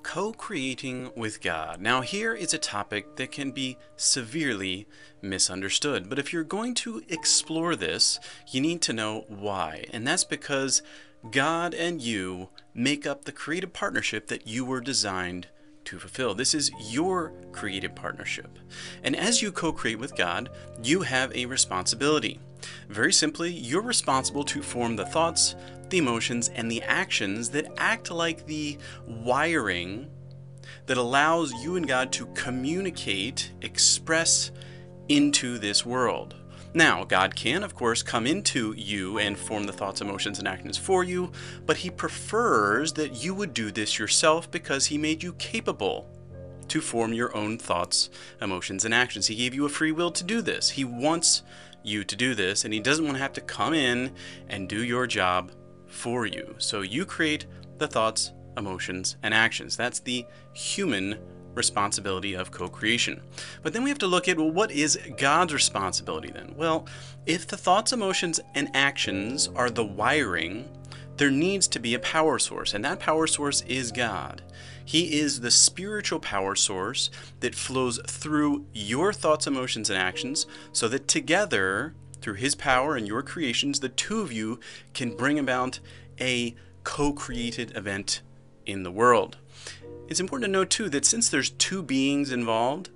Co-creating with God. Now, here is a topic that can be severely misunderstood. But if you're going to explore this, you need to know why. And that's because God and you make up the creative partnership that you were designed to fulfill. This is your creative partnership. And as you co-create with God, you have a responsibility. Very simply, you're responsible to form the thoughts, the emotions, and the actions that act like the wiring that allows you and God to communicate, express into this world. Now, God can, of course, come into you and form the thoughts, emotions, and actions for you, but He prefers that you would do this yourself because He made you capable to form your own thoughts, emotions, and actions. He gave you a free will to do this. He wants you to do this, and He doesn't want to have to come in and do your job for you. So you create the thoughts, emotions, and actions. That's the human responsibility of co-creation. But then we have to look at, well, what is God's responsibility then? Well, if the thoughts, emotions, and actions are the wiring, there needs to be a power source, and that power source is God. He is the spiritual power source that flows through your thoughts, emotions, and actions so that together, through His power and your creations, the two of you can bring about a co-created event in the world. It's important to note too that since there's two beings involved,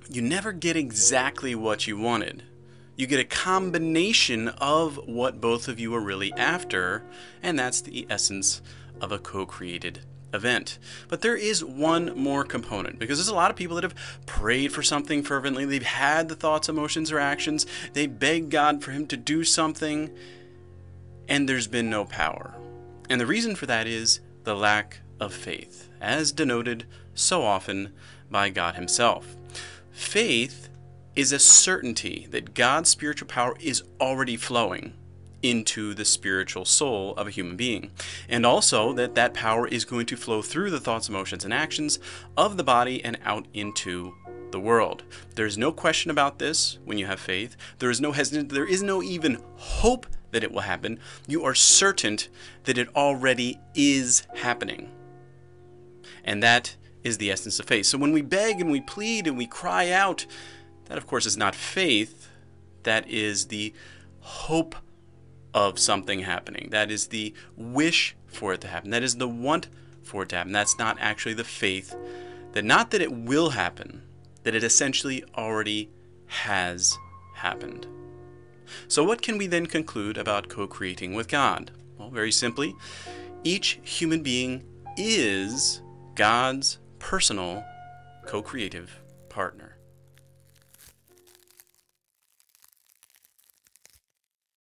you never get exactly what you wanted. You get a combination of what both of you are really after, and that's the essence of a co-created event. But there is one more component, because there's a lot of people that have prayed for something fervently. They've had the thoughts, emotions, or actions. They beg God for Him to do something, and there's been no power. And the reason for that is the lack of faith, as denoted so often by God Himself. Faith is a certainty that God's spiritual power is already flowing into the spiritual soul of a human being, and also that that power is going to flow through the thoughts, emotions, and actions of the body and out into the world. There's no question about this when you have faith. There is no hesitancy. There is no even hope that it will happen. You are certain that it already is happening. And that is the essence of faith. So when we beg and we plead and we cry out, that of course is not faith. That is the hope of something happening. That is the wish for it to happen. That is the want for it to happen. That's not actually the faith that not that it will happen, that it essentially already has happened. So what can we then conclude about co-creating with God? Well, very simply, each human being is God's personal co-creative partner.